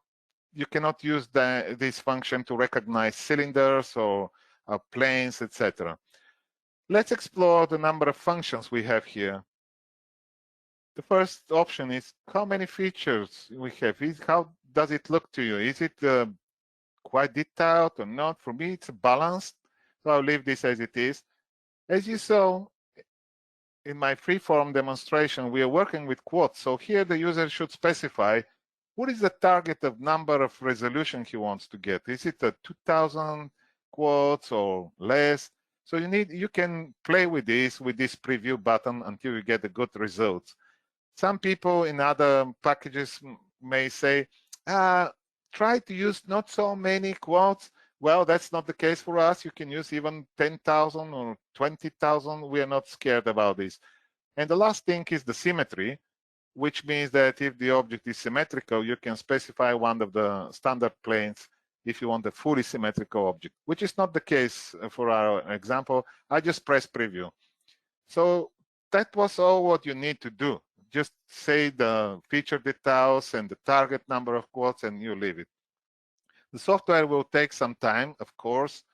you cannot use this function to recognize cylinders or planes, etc. Let's explore the number of functions we have here. The first option is how many features we have. How does it look to you? Is it quite detailed or not? For me, it's balanced, so I'll leave this as it is. As you saw in my freeform demonstration, we are working with quotes. So here the user should specify what is the target of number of resolution he wants to get. Is it a 2000 quotes or less? So you can play with this preview button until you get the good results. Some people in other packages may say, try to use not so many quotes. Well, that's not the case for us. You can use even 10,000 or 20,000. We are not scared about this. And the last thing is the symmetry, which means that if the object is symmetrical, you can specify one of the standard planes if you want a fully symmetrical object, which is not the case for our example. I just press preview. So that was all what you need to do. Just say the feature details and the target number of quotes, and you leave it. The software will take some time, of course,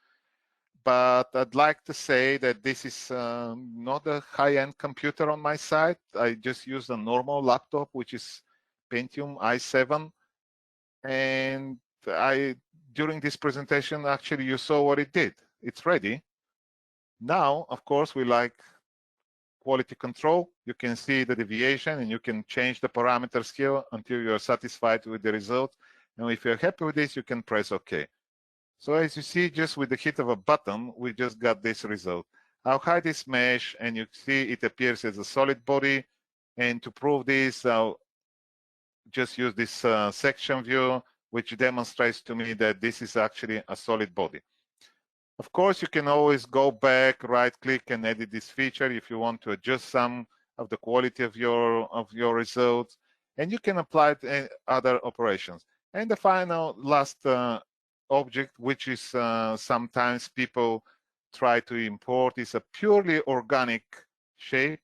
but I'd like to say that this is not a high-end computer on my side. I just use a normal laptop, which is Pentium i7. And during this presentation, actually, you saw what it did. It's ready. Now, of course, we like quality control. You can see the deviation, and you can change the parameters here until you're satisfied with the result. And if you're happy with this, you can press OK. So as you see, just with the hit of a button, we just got this result. I'll hide this mesh, and you see it appears as a solid body. And to prove this, I'll just use this section view, which demonstrates to me that this is actually a solid body. Of course, you can always go back, right-click, and edit this feature if you want to adjust some of the quality of your results, and you can apply it to other operations. And the final last object, which is sometimes people try to import, is a purely organic shape.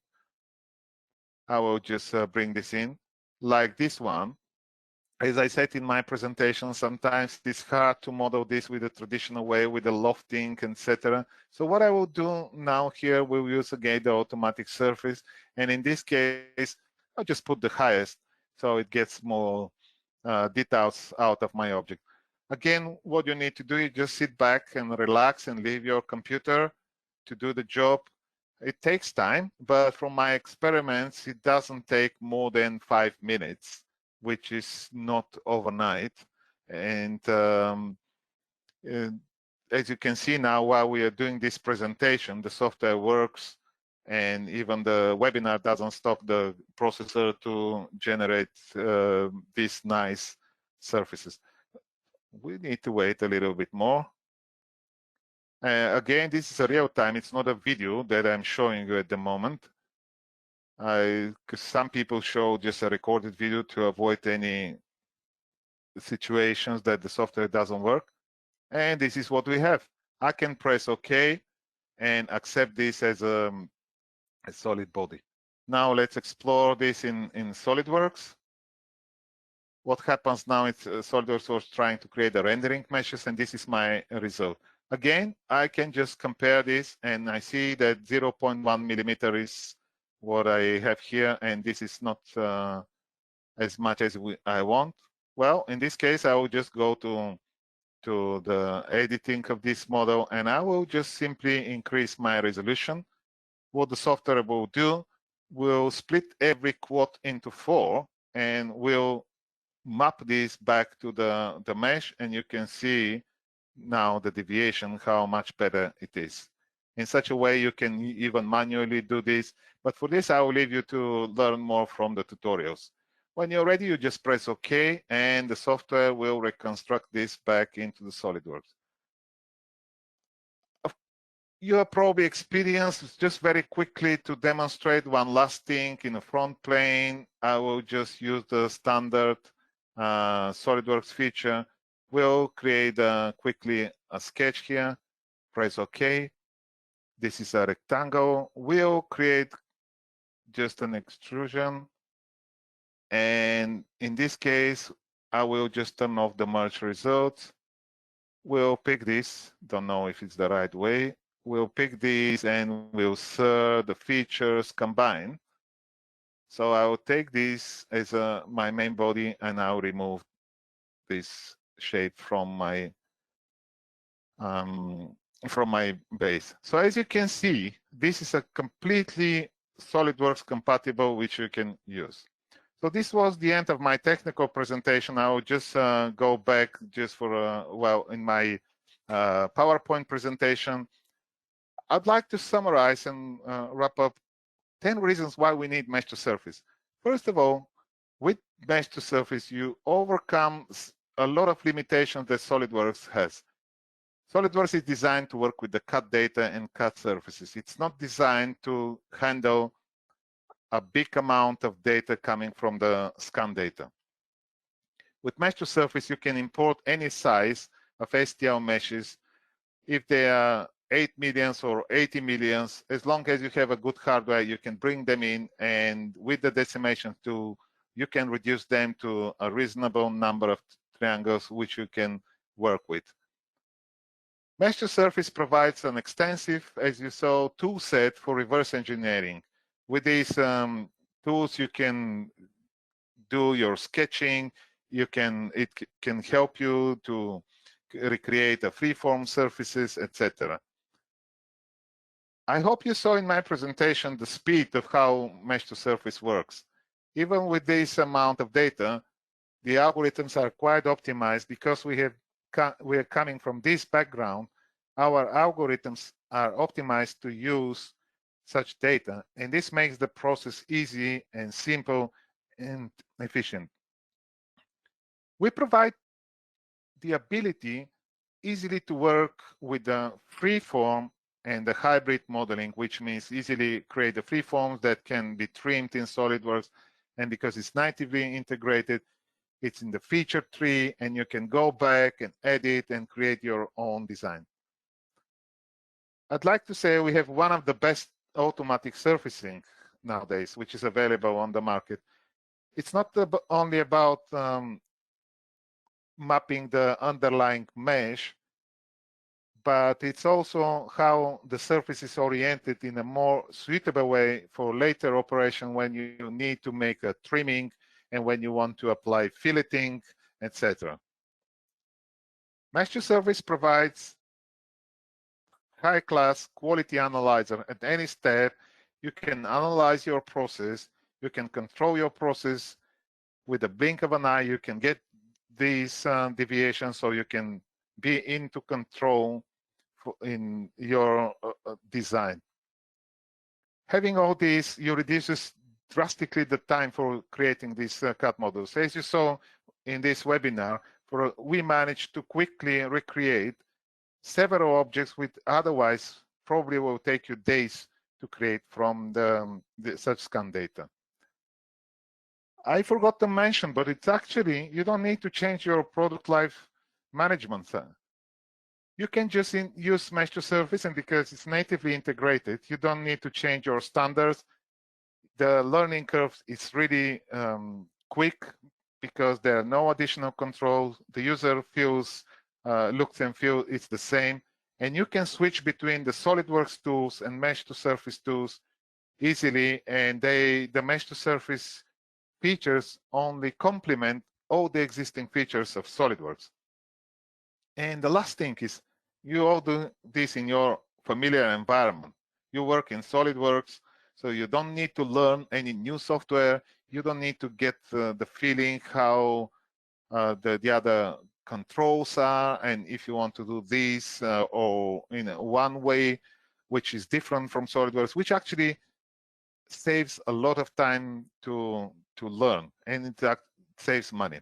I will just bring this in, like this one. As I said in my presentation, sometimes it's hard to model this with a traditional way, with the lofting, etc. So what I will do now here, we'll use again the automatic surface. And in this case, I'll just put the highest, so it gets more details out of my object. Again, what you need to do is just sit back and relax and leave your computer to do the job. It takes time, but from my experiments, it doesn't take more than 5 minutes, which is not overnight. And as you can see now, while we are doing this presentation, the software works, and even the webinar doesn't stop the processor to generate these nice surfaces. We need to wait a little bit more. Again, this is a real time. It's not a video that I'm showing you at the moment. Because some people show just a recorded video to avoid any situations that the software doesn't work. And this is what we have. I can press OK and accept this as a solid body. Now let's explore this in SolidWorks. What happens now is SolidWorks was trying to create the rendering meshes, and this is my result. Again, I can just compare this, and I see that 0.1 millimeter is what I have here, and this is not as much as I want. Well, in this case, I will just go to the editing of this model, and I will just simply increase my resolution. What the software will do, will split every quote into 4, and will map this back to the mesh, and you can see now the deviation, how much better it is. In such a way, you can even manually do this. But for this, I will leave you to learn more from the tutorials. When you're ready, you just press OK, and the software will reconstruct this back into the SolidWorks. You have probably experienced, just very quickly to demonstrate one last thing in the front plane, I will just use the standard SolidWorks feature. We'll create quickly a sketch here, press OK. This is a rectangle. We'll create just an extrusion. And in this case, I will just turn off the merge results. We'll pick this, don't know if it's the right way. We'll pick these and we'll insert the features combine. So I will take this as my main body and I'll remove this shape from my base. So as you can see, this is a completely SolidWorks compatible which you can use. So this was the end of my technical presentation. I will just go back just for well, in my PowerPoint presentation. I'd like to summarize and wrap up 10 reasons why we need Mesh2Surface. First of all, with Mesh2Surface, you overcome a lot of limitations that SolidWorks has. SolidWorks is designed to work with the cut data and cut surfaces. It's not designed to handle a big amount of data coming from the scan data. With Mesh2Surface, you can import any size of STL meshes. If they are 8 millions or 80 millions, as long as you have a good hardware, you can bring them in, and with the decimation tool, you can reduce them to a reasonable number of triangles which you can work with. Mesh2Surface provides an extensive, as you saw, tool set for reverse engineering. With these tools, you can do your sketching. It can help you to recreate a freeform surfaces, etc. I hope you saw in my presentation the speed of how Mesh2Surface works. Even with this amount of data, the algorithms are quite optimized because we are coming from this background. Our algorithms are optimized to use such data, and this makes the process easy and simple and efficient. We provide the ability easily to work with the freeform and the hybrid modeling, which means easily create the freeforms that can be trimmed in SolidWorks, and because it's natively integrated, it's in the feature tree, and you can go back and edit and create your own design. I'd like to say we have one of the best automatic surfacing nowadays, which is available on the market. It's not only about mapping the underlying mesh, but it's also how the surface is oriented in a more suitable way for later operation when you need to make a trimming and when you want to apply filleting, etc. Mesh2Surface provides high-class quality analyzer. At any step, you can analyze your process, you can control your process with a blink of an eye, you can get these deviations, so you can be into control in your design. Having all this, you reduces drastically the time for creating these cut models. As you saw in this webinar, we managed to quickly recreate several objects which otherwise probably will take you days to create from the such scan data. I forgot to mention, but it's actually, you don't need to change your product life management. You can just use Mesh2Surface, and because it's natively integrated, you don't need to change your standards. The learning curve is really quick because there are no additional controls. The user feels, looks and feels it's the same. And you can switch between the SolidWorks tools and Mesh2Surface tools easily, and the Mesh2Surface features only complement all the existing features of SolidWorks. And the last thing is, you all do this in your familiar environment. You work in SolidWorks, so you don't need to learn any new software. You don't need to get the feeling how the other controls are, and if you want to do this or in one way, which is different from SolidWorks, which actually saves a lot of time to learn, and it saves money.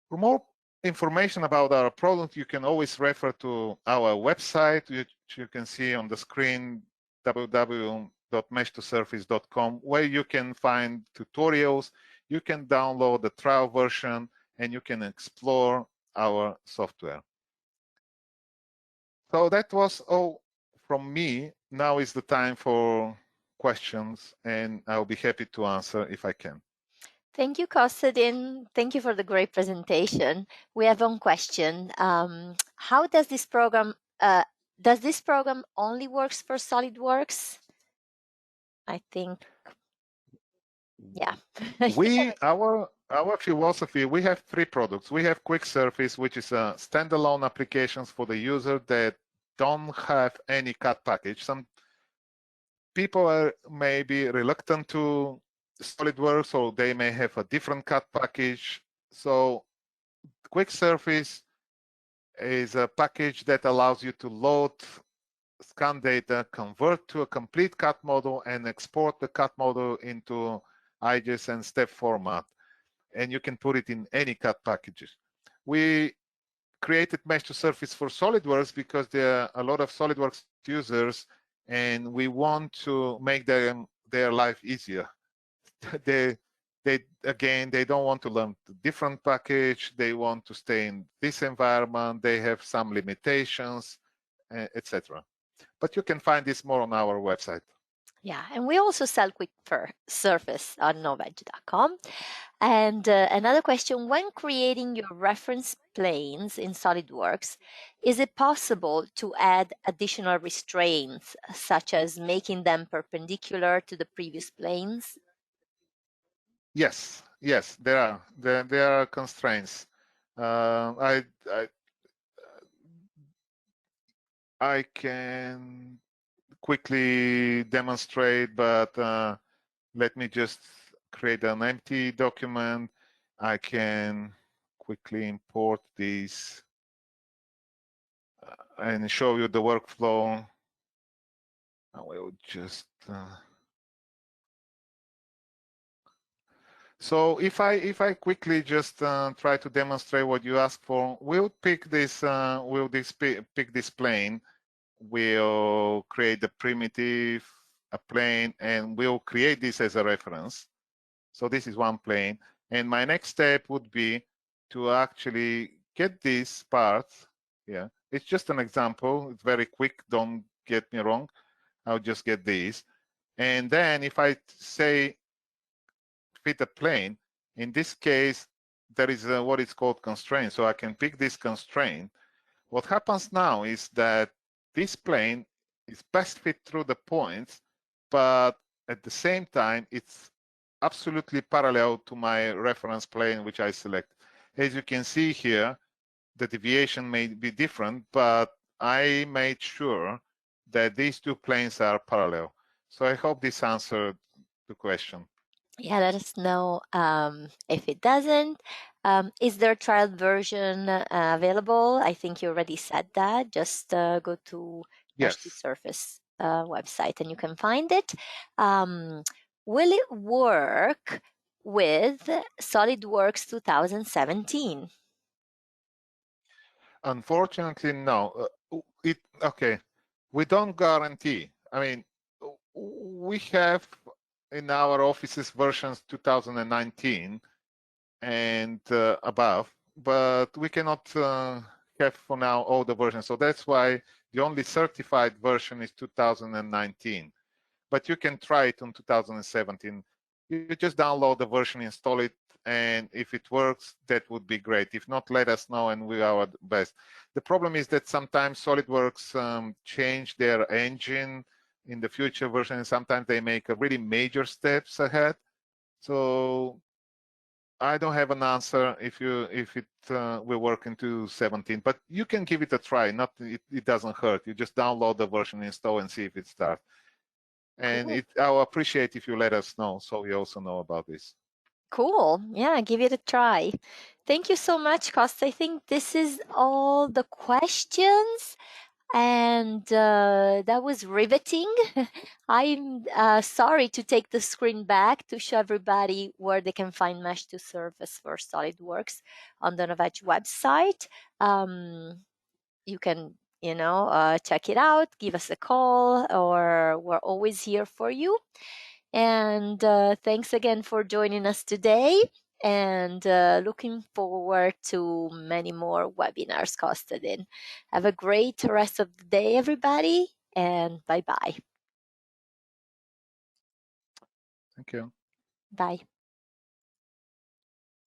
For more information about our product, you can always refer to our website, which you can see on the screen, www.mesh2surface.com, where you can find tutorials, you can download the trial version, and you can explore our software. So that was all from me. Now is the time for questions, and I'll be happy to answer if I can. Thank you, Kostadin. Thank you for the great presentation. We have one question. How does this program only works for SolidWorks? I think, yeah. Our philosophy, we have three products. We have Quick Surface, which is a standalone applications for the user that don't have any CAD package. Some people are maybe reluctant to SolidWorks, or they may have a different CAD package. So Quick Surface is a package that allows you to load scan data, convert to a complete CAD model, and export the CAD model into IGES and STEP format. And you can put it in any CAD packages. We created Mesh2Surface for SolidWorks because there are a lot of SolidWorks users, and we want to make their life easier. they don't want to learn a different package. They want to stay in this environment. They have some limitations, etc. But you can find this more on our website. Yeah, and we also sell Quick Surface on noveg.com. And another question, when creating your reference planes in SolidWorks, is it possible to add additional restraints, such as making them perpendicular to the previous planes? Yes, there are. There are constraints. I can quickly demonstrate, but let me just create an empty document. I can quickly import these and show you the workflow. I will just so if I quickly just try to demonstrate what you asked for, we'll pick this pick this plane. We'll create the primitive a plane, and we'll create this as a reference. So this is one plane, and my next step would be to actually get this part. Yeah, it's just an example. It's very quick. Don't get me wrong. I'll just get these, and then if I say fit a plane, in this case, there is what is called constraint. So I can pick this constraint. What happens now is that this plane is best fit through the points, but at the same time, it's absolutely parallel to my reference plane, which I select. As you can see here, the deviation may be different, but I made sure that these two planes are parallel. So I hope this answered the question. Yeah, let us know if it doesn't. Is there a trial version available? I think you already said that. Just go to Mesh2Surface website and you can find it. Will it work with SolidWorks 2017? Unfortunately, no. Okay, we don't guarantee. I mean, we have in our offices versions 2019 and above, but we cannot have for now all the versions. So that's why the only certified version is 2019. But you can try it on 2017. You just download the version, install it, and if it works, that would be great. If not, let us know, and we are the best. The problem is that sometimes SolidWorks change their engine in the future version, and sometimes they make a really major steps ahead. So I don't have an answer if it will work into 17, but you can give it a try. It doesn't hurt. You just download the version, install, and see if it starts. And cool. I'll appreciate if you let us know, so we also know about this. Cool. Yeah, give it a try. Thank you so much, Costa. I think this is all the questions. And that was riveting. I'm sorry to take the screen back to show everybody where they can find Mesh2Surface for SolidWorks on the Noveg website. You can, check it out, give us a call, or we're always here for you. And thanks again for joining us today. And looking forward to many more webinars, Kostadin. Have a great rest of the day, everybody, and bye-bye. Thank you. Bye.